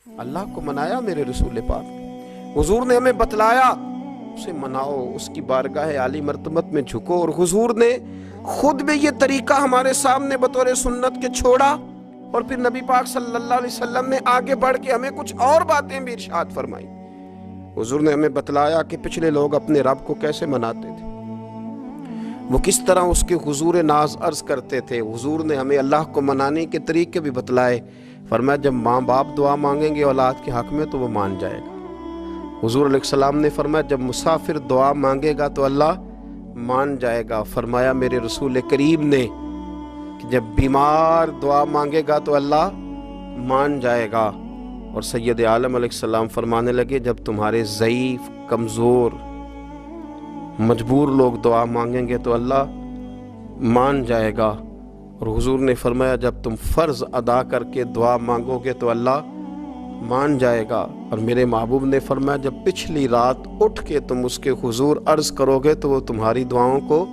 اللہ کو منایا میرے رسول پاک، حضور نے ہمیں بتلایا اسے مناؤ، اس کی بارگاہ عالی مرتبت میں جھکو، اور حضور نے خود بھی یہ طریقہ ہمارے سامنے بطور سنت کے چھوڑا، اور پھر نبی پاک صلی اللہ علیہ وسلم نے آگے بڑھ کے ہمیں کچھ اور باتیں بھی ارشاد فرمائی۔ حضور نے ہمیں بتلایا کہ پچھلے لوگ اپنے رب کو کیسے مناتے تھے، وہ کس طرح اس کے حضور ناز عرض کرتے تھے۔ حضور نے ہمیں اللہ کو منانے کے طریقے بھی بتلائے، فرمایا جب ماں باپ دعا مانگیں گے اولاد کے حق میں تو وہ مان جائے گا۔ حضور علیہ السلام نے فرمایا جب مسافر دعا مانگے گا تو اللہ مان جائے گا۔ فرمایا میرے رسول کریم نے کہ جب بیمار دعا مانگے گا تو اللہ مان جائے گا۔ اور سید عالم علیہ السلام فرمانے لگے جب تمہارے ضعیف، کمزور، مجبور لوگ دعا مانگیں گے تو اللہ مان جائے گا۔ اور حضور نے فرمایا جب تم فرض ادا کر کے دعا مانگو گے تو اللہ مان جائے گا۔ اور میرے محبوب نے فرمایا جب پچھلی رات اٹھ کے تم اس کے حضور عرض کرو گے تو وہ تمہاری دعاؤں کو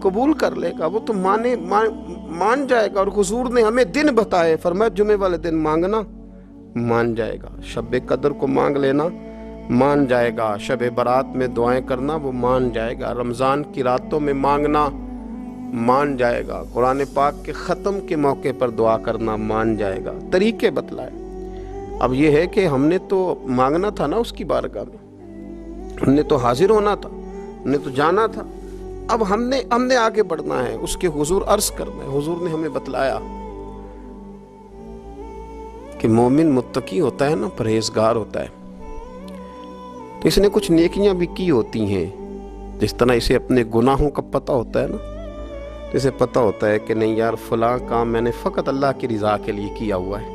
قبول کر لے گا، وہ تم مان جائے گا۔ اور حضور نے ہمیں دن بتائے، فرمایا جمعے والے دن مانگنا مان جائے گا، شب قدر کو مانگ لینا مان جائے گا، شب برات میں دعائیں کرنا وہ مان جائے گا، رمضان کی راتوں میں مانگنا مان جائے گا، قرآن پاک کے ختم کے موقع پر دعا کرنا مان جائے گا۔ طریقے بتلائے۔ اب یہ ہے کہ ہم نے تو مانگنا تھا نا اس کی بارگاہ میں، ہم نے تو حاضر ہونا تھا، ہم نے تو جانا تھا، اب ہم نے آگے بڑھنا ہے، اس کے حضور عرض کرنا ہے۔ حضور نے ہمیں بتلایا کہ مومن متقی ہوتا ہے نا، پرہیزگار ہوتا ہے، تو اس نے کچھ نیکیاں بھی کی ہوتی ہیں، جس طرح اسے اپنے گناہوں کا پتہ ہوتا ہے نا، تو اسے پتہ ہوتا ہے کہ نہیں یار فلاں کام میں نے فقط اللہ کی رضا کے لیے کیا ہوا ہے،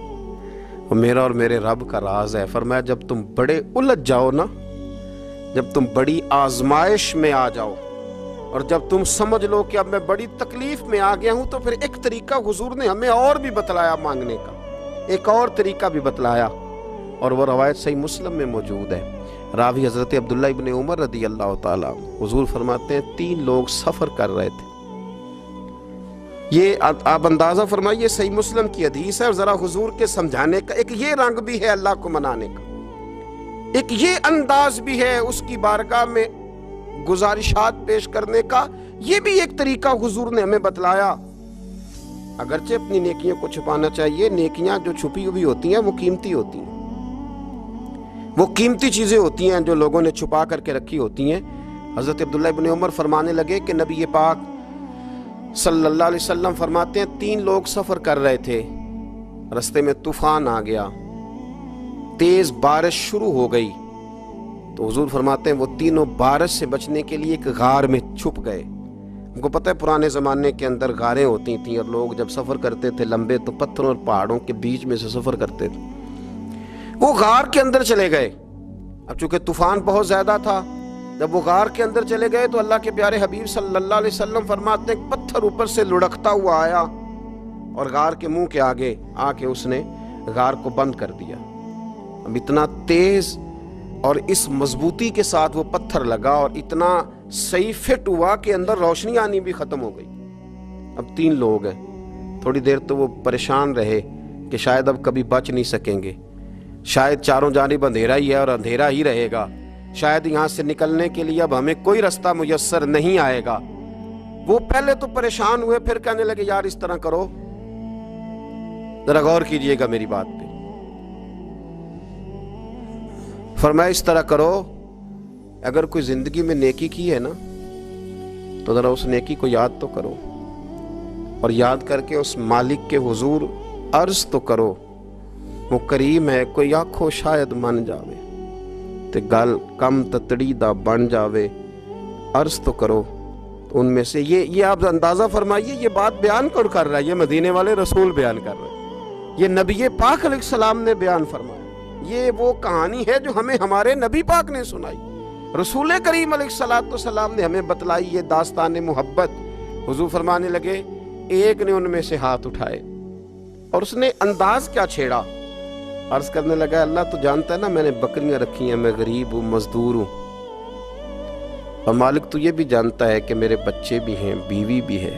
اور میرا اور میرے رب کا راز ہے۔ فرمایا جب تم بڑے الجھ جاؤ نا، جب تم بڑی آزمائش میں آ جاؤ، اور جب تم سمجھ لو کہ اب میں بڑی تکلیف میں آ گیا ہوں، تو پھر ایک طریقہ حضور نے ہمیں اور بھی بتلایا مانگنے کا، ایک اور طریقہ بھی بتلایا، اور وہ روایت صحیح مسلم میں موجود ہے۔ راوی حضرت عبداللہ ابن عمر رضی اللہ تعالیٰ، حضور فرماتے ہیں 3 لوگ سفر کر رہے تھے، یہ آپ اندازہ فرمائیے صحیح مسلم کی حدیث ہے، اور ذرا حضور کے سمجھانے کا ایک یہ رنگ بھی ہے اللہ کو منانے کا، ایک یہ انداز بھی ہے اس کی بارگاہ میں گزارشات پیش کرنے کا، یہ بھی ایک طریقہ حضور نے ہمیں بتلایا۔ اگرچہ اپنی نیکیوں کو چھپانا چاہیے، نیکیاں جو چھپی ہوئی ہوتی ہیں وہ قیمتی ہوتی ہیں، وہ قیمتی چیزیں ہوتی ہیں جو لوگوں نے چھپا کر کے رکھی ہوتی ہیں۔ حضرت عبداللہ ابن عمر فرمانے لگے کہ نبی پاک صلی اللہ علیہ وسلم فرماتے ہیں 3 لوگ سفر کر رہے تھے، رستے میں طوفان آ گیا، تیز بارش شروع ہو گئی، تو حضور فرماتے ہیں وہ تینوں بارش سے بچنے کے لیے ایک غار میں چھپ گئے۔ ہم کو پتہ ہے پرانے زمانے کے اندر غاریں ہوتی تھیں، اور لوگ جب سفر کرتے تھے لمبے تو پتھروں اور پہاڑوں کے بیچ میں سے سفر کرتے تھے، وہ غار کے اندر چلے گئے۔ اب چونکہ طوفان بہت زیادہ تھا، جب وہ غار کے اندر چلے گئے تو اللہ کے پیارے حبیب صلی اللہ علیہ وسلم فرماتے ہیں پتھر اوپر سے لڑکتا ہوا آیا اور غار کے منہ کے آگے آ کے اس نے غار کو بند کر دیا۔ اب اتنا تیز اور اس مضبوطی کے ساتھ وہ پتھر لگا، اور اتنا صحیح فٹ ہوا کہ اندر روشنی آنی بھی ختم ہو گئی۔ اب 3 لوگ ہیں، تھوڑی دیر تو وہ پریشان رہے کہ شاید اب کبھی بچ نہیں سکیں گے، شاید چاروں جانب اندھیرا ہی ہے اور اندھیرا ہی رہے گا، شاید یہاں سے نکلنے کے لیے اب ہمیں کوئی رستہ میسر نہیں آئے گا۔ وہ پہلے تو پریشان ہوئے، پھر کہنے لگے یار اس طرح کرو، ذرا غور کیجئے گا میری بات پہ۔ فرمایا اس طرح کرو، اگر کوئی زندگی میں نیکی کی ہے نا تو ذرا اس نیکی کو یاد تو کرو، اور یاد کر کے اس مالک کے حضور عرض تو کرو، وہ کریم ہے، کوئی آنکھو شاید من جاوے تے گل کم تتڑی دا بن جاوے، عرض تو کرو۔ تو ان میں سے یہ آپ اندازہ فرمائیے، یہ بات بیان کون کر رہا ہے؟ یہ مدینے والے رسول بیان کر رہے ہیں، یہ نبی پاک علیہ السلام نے بیان فرمایا۔ یہ وہ کہانی ہے جو ہمیں ہمارے نبی پاک نے سنائی، رسول کریم علیہ السلام نے ہمیں بتلائی، یہ داستان محبت۔ حضور فرمانے لگے ایک نے ان میں سے ہاتھ اٹھائے، اور اس نے انداز کیا چھیڑا، عرض کرنے لگا اللہ تو جانتا ہے نا میں نے بکریاں رکھی ہیں، میں غریب ہوں، مزدور ہوں، اور مالک تو یہ بھی جانتا ہے کہ میرے بچے بھی ہیں، بیوی بھی ہے،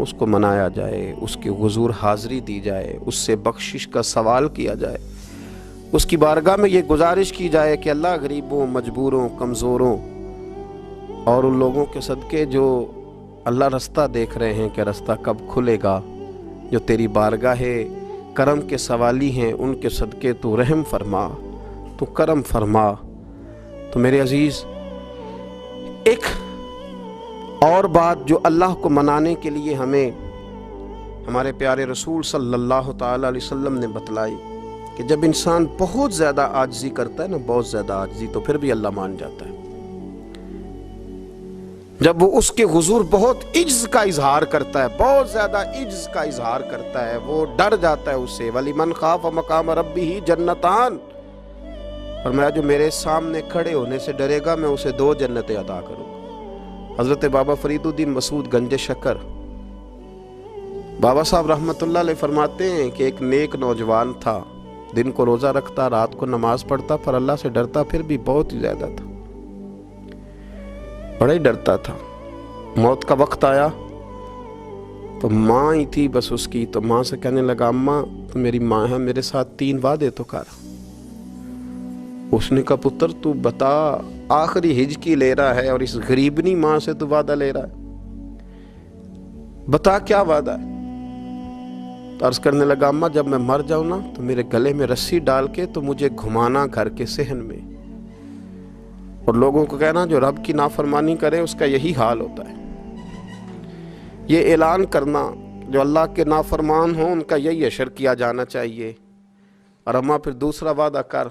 اس کو منایا جائے، اس کی حضور حاضری دی جائے، اس سے بخشش کا سوال کیا جائے، اس کی بارگاہ میں یہ گزارش کی جائے کہ اللہ غریبوں، مجبوروں، کمزوروں اور ان لوگوں کے صدقے جو اللہ رستہ دیکھ رہے ہیں کہ رستہ کب کھلے گا، جو تیری بارگاہ کرم کے سوالی ہیں، ان کے صدقے تو رحم فرما، تو کرم فرما۔ تو میرے عزیز، ایک اور بات جو اللہ کو منانے کے لیے ہمیں ہمارے پیارے رسول صلی اللہ تعالیٰ علیہ وسلم نے بتلائی کہ جب انسان بہت زیادہ عاجزی کرتا ہے نا، بہت زیادہ عاجزی، تو پھر بھی اللہ مان جاتا ہے۔ جب وہ اس کے حضور بہت عجز کا اظہار کرتا ہے، بہت زیادہ عجز کا اظہار کرتا ہے، وہ ڈر جاتا ہے اس سے۔ وَلِمَنْ خَافَ مَقَامَ رَبِّهِ جَنَّتَانِ، فرمایا جو میرے سامنے کھڑے ہونے سے ڈرے گا میں اسے 2 جنتیں عطا کروں گا۔ حضرت بابا فرید الدین مسعود گنج شکر بابا صاحب رحمۃ اللہ علیہ فرماتے ہیں کہ ایک نیک نوجوان تھا، دن کو روزہ رکھتا، رات کو نماز پڑھتا، پر اللہ سے ڈرتا پھر بھی بہت ہی زیادہ تھا، بڑا ہی ڈرتا تھا۔ موت کا وقت آیا تو ماں ہی تھی بس اس کی، تو ماں سے کہنے لگا اماں تو میری ماں ہے، میرے ساتھ 3 وعدے تو کر۔ اس نے کہا پتر تو بتا، آخری ہجکی لے رہا ہے اور اس غریبنی ماں سے تو وعدہ لے رہا ہے، بتا کیا وعدہ ہے؟ تو عرض کرنے لگا اماں جب میں مر جاؤں نا تو میرے گلے میں رسی ڈال کے تو مجھے گھمانا گھر کے صحن میں، اور لوگوں کو کہنا جو رب کی نافرمانی کرے اس کا یہی حال ہوتا ہے۔ یہ اعلان کرنا جو اللہ کے نافرمان ہوں ان کا یہی اشر کیا جانا چاہیے۔ اور اماں پھر دوسرا وعدہ کر،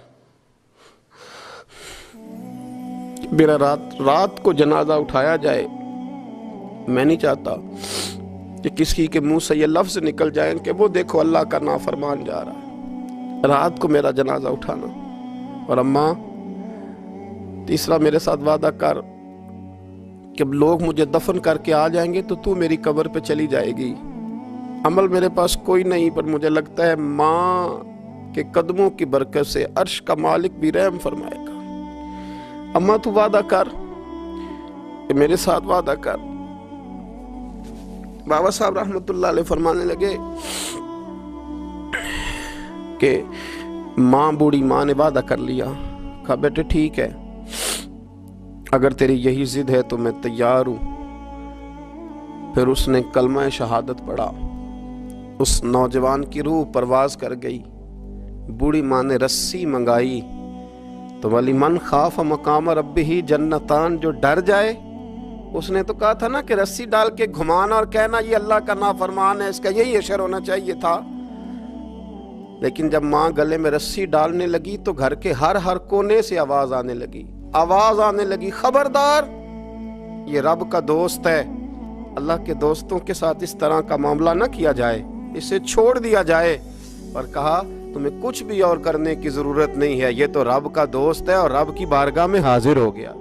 میرا رات کو جنازہ اٹھایا جائے، میں نہیں چاہتا کہ کسی کے منہ سے یہ لفظ نکل جائیں کہ وہ دیکھو اللہ کا نافرمان جا رہا ہے، رات کو میرا جنازہ اٹھانا۔ اور اماں تیسرا میرے ساتھ وعدہ کر کہ لوگ مجھے دفن کر کے آ جائیں گے تو میری قبر پہ چلی جائے گی، عمل میرے پاس کوئی نہیں، پر مجھے لگتا ہے ماں کے قدموں کی برکت سے عرش کا مالک بھی رحم فرمائے گا۔ اماں تو وعدہ کر کہ میرے ساتھ وعدہ کر۔ بابا صاحب رحمۃ اللہ علیہ فرمانے لگے کہ ماں، بوڑھی ماں نے وعدہ کر لیا، کہا بیٹے ٹھیک ہے، اگر تیری یہی ضد ہے تو میں تیار ہوں۔ پھر اس نے کلمہ شہادت پڑھا، اس نوجوان کی روح پرواز کر گئی، بوڑھی ماں نے رسی منگائی تو وَلِمَنْ خَافَ مَقَامَ رَبِّهِ جَنَّتَانِ، جو ڈر جائے، اس نے تو کہا تھا نا کہ رسی ڈال کے گھمانا اور کہنا یہ اللہ کا نافرمان ہے، اس کا یہی اشر ہونا چاہیے تھا۔ لیکن جب ماں گلے میں رسی ڈالنے لگی تو گھر کے ہر کونے سے آواز آنے لگی، خبردار یہ رب کا دوست ہے، اللہ کے دوستوں کے ساتھ اس طرح کا معاملہ نہ کیا جائے، اسے چھوڑ دیا جائے۔ اور کہا تمہیں کچھ بھی اور کرنے کی ضرورت نہیں ہے، یہ تو رب کا دوست ہے اور رب کی بارگاہ میں حاضر ہو گیا۔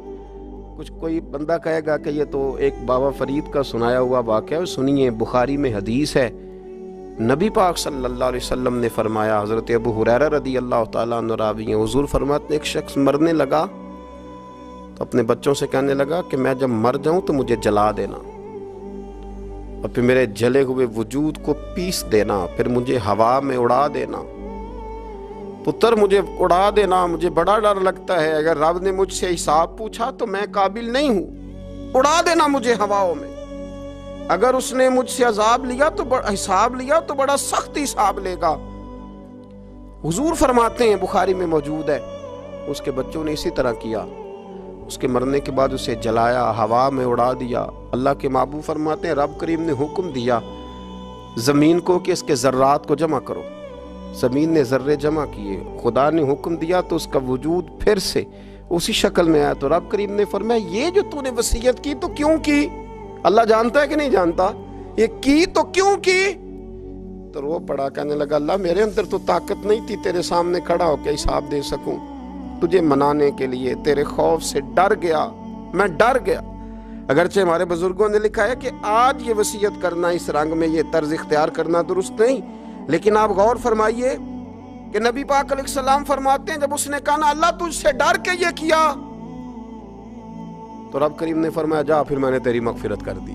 کچھ کوئی بندہ کہے گا کہ یہ تو ایک بابا فرید کا سنایا ہوا واقعہ ہے، سنیے، بخاری میں حدیث ہے، نبی پاک صلی اللہ علیہ وسلم نے فرمایا، حضرت ابو ہریرہ رضی اللہ تعالیٰ عنہ راوی ہیں، حضور فرماتے ہیں ایک شخص مرنے لگا تو اپنے بچوں سے کہنے لگا کہ میں جب مر جاؤں تو مجھے جلا دینا، اور پھر میرے جلے ہوئے وجود کو پیس دینا، پھر مجھے ہوا میں اڑا دینا۔ پتر مجھے اڑا دینا، مجھے بڑا ڈر لگتا ہے، اگر رب نے مجھ سے حساب پوچھا تو میں قابل نہیں ہوں، اڑا دینا مجھے ہواؤں میں۔ اگر اس نے مجھ سے عذاب لیا تو حساب لیا تو بڑا سخت حساب لے گا۔ حضور فرماتے ہیں، بخاری میں موجود ہے، اس کے بچوں نے اسی طرح کیا، اس کے مرنے کے بعد اسے جلایا، ہوا میں اڑا دیا۔ اللہ کے محبوب فرماتے ہیں رب کریم نے حکم دیا زمین کو کہ اس کے ذرات کو جمع کرو، زمین نے ذرے جمع کیے، خدا نے حکم دیا تو اس کا وجود پھر سے اسی شکل میں آیا۔ تو رب کریم نے فرمایا یہ جو تو نے وصیت کی تو کیوں کی؟ اللہ جانتا ہے کہ نہیں جانتا؟ یہ کی تو کیوں کی؟ تو رو پڑا، کہنے لگا اللہ میرے اندر تو طاقت نہیں تھی تیرے سامنے کھڑا ہو کے حساب دے سکوں، تجھے منانے کے لیے تیرے خوف سے ڈر گیا، میں ڈر گیا۔ اگرچہ ہمارے بزرگوں نے لکھا ہے کہ آج یہ وصیت کرنا، اس رنگ میں یہ طرز اختیار کرنا درست نہیں، لیکن آپ غور فرمائیے کہ نبی پاک علیہ السلام فرماتے ہیں جب اس نے کہا نا اللہ تجھ سے ڈر کے یہ کیا، تو رب کریم نے فرمایا جا پھر میں نے تیری مغفرت کر دی۔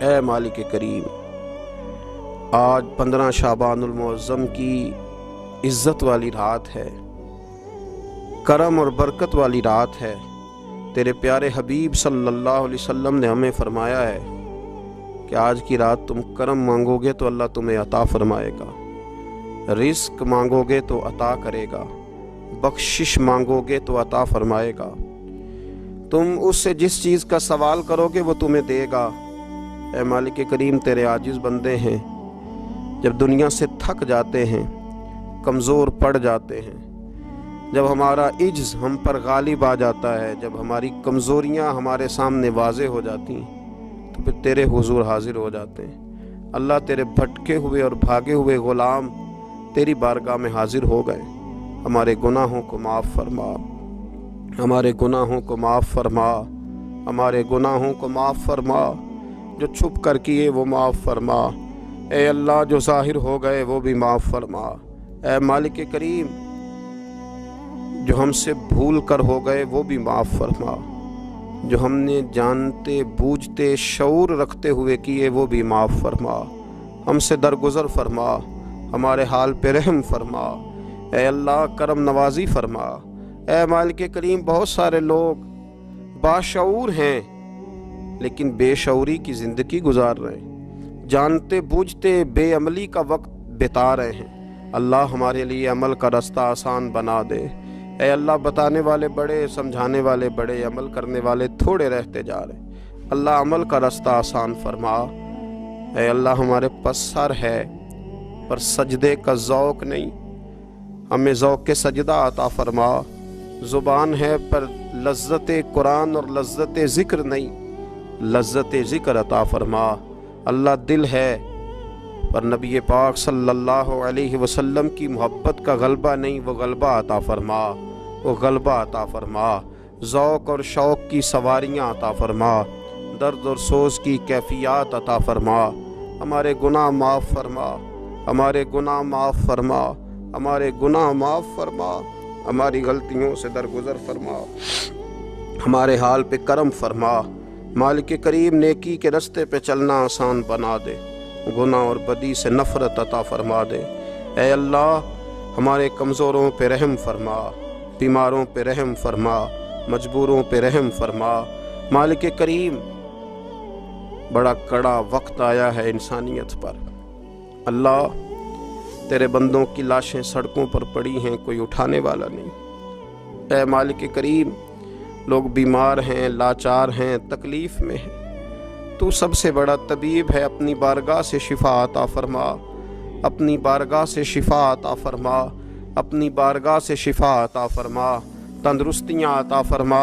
اے مالک کریم، آج 15 شعبان المعظم کی عزت والی رات ہے، کرم اور برکت والی رات ہے۔ تیرے پیارے حبیب صلی اللہ علیہ وسلم نے ہمیں فرمایا ہے کہ آج کی رات تم کرم مانگو گے تو اللہ تمہیں عطا فرمائے گا، رزق مانگو گے تو عطا کرے گا، بخشش مانگو گے تو عطا فرمائے گا، تم اس سے جس چیز کا سوال کرو گے وہ تمہیں دے گا۔ اے مالک کریم، تیرے عاجز بندے ہیں، جب دنیا سے تھک جاتے ہیں، کمزور پڑ جاتے ہیں، جب ہمارا عجز ہم پر غالب آ جاتا ہے، جب ہماری کمزوریاں ہمارے سامنے واضح ہو جاتی ہیں، تو پھر تیرے حضور حاضر ہو جاتے ہیں۔ اللہ، تیرے بھٹکے ہوئے اور بھاگے ہوئے غلام تیری بارگاہ میں حاضر ہو گئے۔ ہمارے گناہوں کو معاف فرما، ہمارے گناہوں کو معاف فرما، ہمارے گناہوں کو معاف فرما، جو چھپ کر کیے وہ معاف فرما۔ اے اللہ، جو ظاہر ہو گئے وہ بھی معاف فرما۔ اے مالک کریم، جو ہم سے بھول کر ہو گئے وہ بھی معاف فرما، جو ہم نے جانتے بوجھتے شعور رکھتے ہوئے کیے وہ بھی معاف فرما۔ ہم سے درگزر فرما، ہمارے حال پہ رحم فرما۔ اے اللہ، کرم نوازی فرما۔ اے مالک کریم، بہت سارے لوگ باشعور ہیں لیکن بے شعوری کی زندگی گزار رہے ہیں، جانتے بوجھتے بے عملی کا وقت بتا رہے ہیں۔ اللہ، ہمارے لیے عمل کا رستہ آسان بنا دے۔ اے اللہ، بتانے والے بڑے، سمجھانے والے بڑے، عمل کرنے والے تھوڑے رہتے جا رہے ہیں۔ اللہ، عمل کا رستہ آسان فرما۔ اے اللہ، ہمارے پاس سر ہے پر سجدے کا ذوق نہیں، ہمیں ذوق سجدہ عطا فرما۔ زبان ہے پر لذت قرآن اور لذت ذکر نہیں، لذت ذکر عطا فرما۔ اللہ، دل ہے پر نبی پاک صلی اللہ علیہ وسلم کی محبت کا غلبہ نہیں، وہ غلبہ عطا فرما، وہ غلبہ عطا فرما۔ ذوق اور شوق کی سواریاں عطا فرما، درد اور سوز کی کیفیات عطا فرما۔ ہمارے گناہ معاف فرما، ہمارے گناہ معاف فرما، ہمارے گناہ معاف فرما، ہماری غلطیوں سے درگزر فرما، ہمارے حال پہ کرم فرما۔ مالک کریم، نیکی کے رستے پہ چلنا آسان بنا دے، گناہ اور بدی سے نفرت عطا فرما دے۔ اے اللہ، ہمارے کمزوروں پہ رحم فرما، بیماروں پہ رحم فرما، مجبوروں پہ رحم فرما۔ مالک کریم، بڑا کڑا وقت آیا ہے انسانیت پر۔ اللہ، تیرے بندوں کی لاشیں سڑکوں پر پڑی ہیں، کوئی اٹھانے والا نہیں۔ اے مالک کریم، لوگ بیمار ہیں، لاچار ہیں، تکلیف میں ہیں، تو سب سے بڑا طبیب ہے، اپنی بارگاہ سے شفا عطا فرما، اپنی بارگاہ سے شفا عطا فرما، اپنی بارگاہ سے شفا عطا فرما، تندرستیاں عطا فرما۔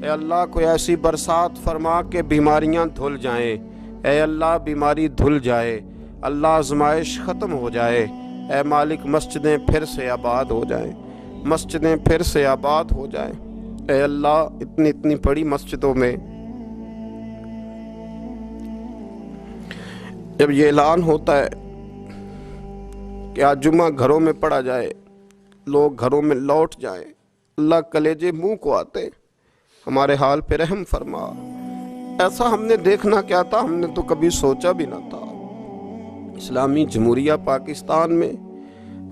اے اللہ، کوئی ایسی برسات فرما کہ بیماریاں دھل جائیں۔ اے اللہ، بیماری دھل جائے، اللہ آزمائش ختم ہو جائے۔ اے مالک، مسجدیں پھر سے آباد ہو جائیں، مسجدیں پھر سے آباد ہو جائیں۔ اے اللہ، اتنی بڑی مسجدوں میں جب یہ اعلان ہوتا ہے کہ آج جمعہ گھروں میں پڑھا جائے، لوگ گھروں میں لوٹ جائیں، اللہ کلیجے منہ کو آتے، ہمارے حال پہ رحم فرما۔ ایسا ہم نے دیکھنا کیا تھا، ہم نے تو کبھی سوچا بھی نہ تھا۔ اسلامی جمہوریہ پاکستان میں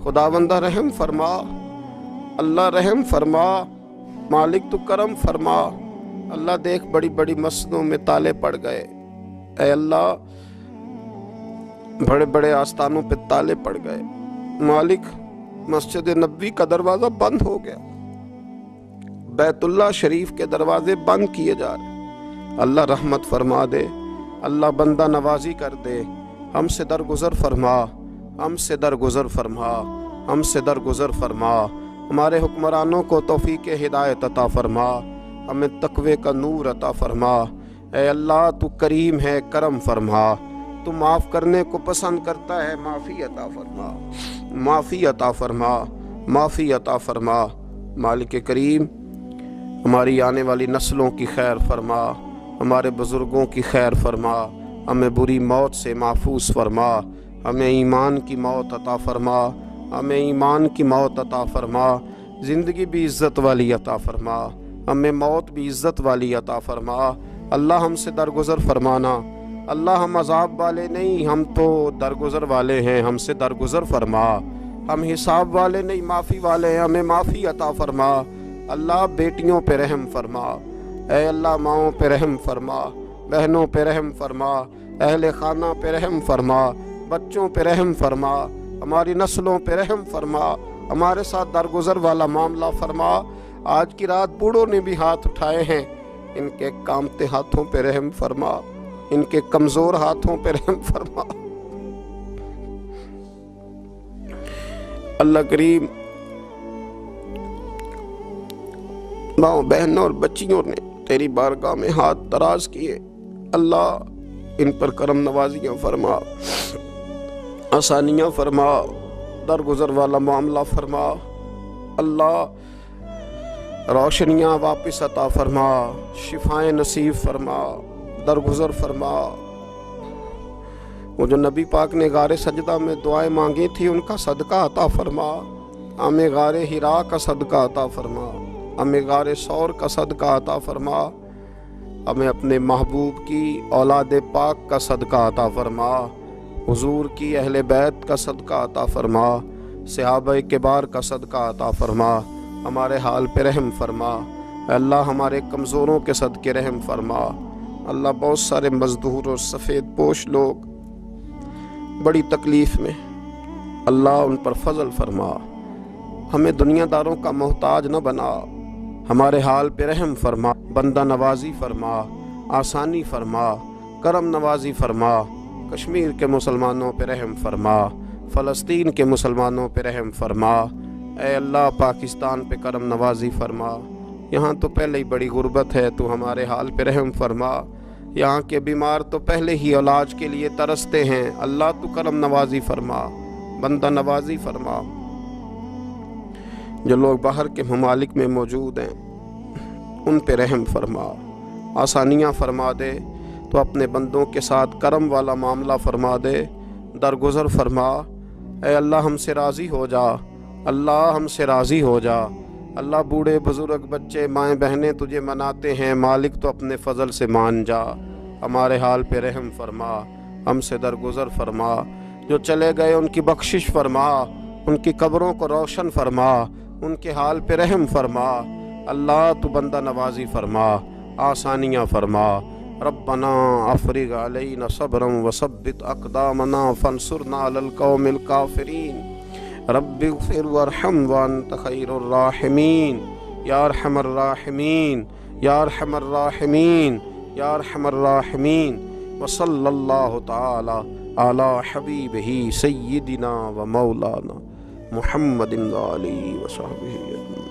خداوندہ رحم فرما، اللہ رحم فرما، مالک تو کرم فرما۔ اللہ، دیکھ بڑی بڑی مسجدوں میں تالے پڑ گئے۔ اے اللہ، بڑے بڑے آستانوں پہ تالے پڑ گئے۔ مالک، مسجد نبوی کا دروازہ بند ہو گیا، بیت اللہ شریف کے دروازے بند کیے جا رہے۔ اللہ، رحمت فرما دے، اللہ بندہ نوازی کر دے، ہم سے درگزر فرما، ہم سے درگزر فرما، ہم سے درگزر فرما۔ ہمارے حکمرانوں کو توفیق ہدایت عطا فرما، ہمیں تقوی کا نور عطا فرما۔ اے اللہ، تو کریم ہے، کرم فرما، تو معاف کرنے کو پسند کرتا ہے، معافی عطا فرما، معافی عطا فرما، معافی عطا فرما۔ مالک کریم، ہماری آنے والی نسلوں کی خیر فرما، ہمارے بزرگوں کی خیر فرما، ہمیں بری موت سے محفوظ فرما، ہمیں ایمان کی موت عطا فرما، ہمیں ایمان کی موت عطا فرما، زندگی بھی عزت والی عطا فرما، ہمیں موت بھی عزت والی عطا فرما۔ اللہ، ہم سے درگزر فرمانا، اللہ ہم عذاب والے نہیں، ہم تو درگزر والے ہیں، ہم سے درگزر فرما۔ ہم حساب والے نہیں، معافی والے ہیں، ہمیں معافی عطا فرما۔ اللہ بیٹیوں پہ رحم فرما، اے اللہ ماؤں پہ رحم فرما، بہنوں پہ رحم فرما، اہل خانہ پہ رحم فرما، بچوں پہ رحم فرما، ہماری نسلوں پہ رحم فرما، ہمارے ساتھ درگزر والا معاملہ فرما۔ آج کی رات بوڑھوں نے بھی ہاتھ اٹھائے ہیں، ان کے کامتے ہاتھوں پہ رحم فرما، ان کے کمزور ہاتھوں پہ رحم فرما۔ اللہ کریم ماؤں بہنوں اور بچیوں نے تیری بارگاہ میں ہاتھ دراز کیے، اللہ ان پر کرم نوازیاں فرما، آسانیاں فرما، درگزر والا معاملہ فرما، اللہ روشنیاں واپس عطا فرما، شفائیں نصیب فرما، درگزر فرما۔ وہ جو نبی پاک نے غار سجدہ میں دعائیں مانگی تھی ان کا صدقہ عطا فرما، ہمیں غار حرا کا صدقہ عطا فرما، ہمیں غار ثور کا صدقہ عطا فرما، ہمیں اپنے محبوب کی اولاد پاک کا صدقہ عطا فرما، حضور کی اہل بیت کا صدقہ عطا فرما، صحابہ کبار کا صدقہ عطا فرما، ہمارے حال پہ رحم فرما۔ اے اللہ ہمارے کمزوروں کے صدقے رحم فرما۔ اللہ بہت سارے مزدور اور سفید پوش لوگ بڑی تکلیف میں، اللہ ان پر فضل فرما، ہمیں دنیا داروں کا محتاج نہ بنا، ہمارے حال پہ رحم فرما، بندہ نوازی فرما، آسانی فرما، کرم نوازی فرما، کشمیر کے مسلمانوں پہ رحم فرما، فلسطین کے مسلمانوں پہ رحم فرما، اے اللہ پاکستان پہ کرم نوازی فرما، یہاں تو پہلے ہی بڑی غربت ہے، تو ہمارے حال پہ رحم فرما، یہاں کے بیمار تو پہلے ہی علاج کے لیے ترستے ہیں، اللہ تو کرم نوازی فرما، بندہ نوازی فرما۔ جو لوگ باہر کے ممالک میں موجود ہیں ان پہ رحم فرما، آسانیاں فرما دے، تو اپنے بندوں کے ساتھ کرم والا معاملہ فرما دے، درگزر فرما۔ اے اللہ ہم سے راضی ہو جا، اللہ ہم سے راضی ہو جا، اللہ بوڑھے بزرگ بچے مائیں بہنیں تجھے مناتے ہیں، مالک تو اپنے فضل سے مان جا، ہمارے حال پہ رحم فرما، ہم سے درگزر فرما، جو چلے گئے ان کی بخشش فرما، ان کی قبروں کو روشن فرما، ان کے حال پہ رحم فرما، اللہ تو بندہ نوازی فرما، آسانیاں فرما۔ ربنا افرغ علینا صبرا وثبت اقدامنا فانصرنا علی القوم الکافرین، رب اغفر وارحم وانت خیر الراحمین، یا ارحم الراحمین، یا ارحم الراحمین، یا ارحم الراحمین۔ وصلی اللہ تعالی علی حبیبہ سیدنا و مولانا محمد علیہ وصحبہ اجمعین۔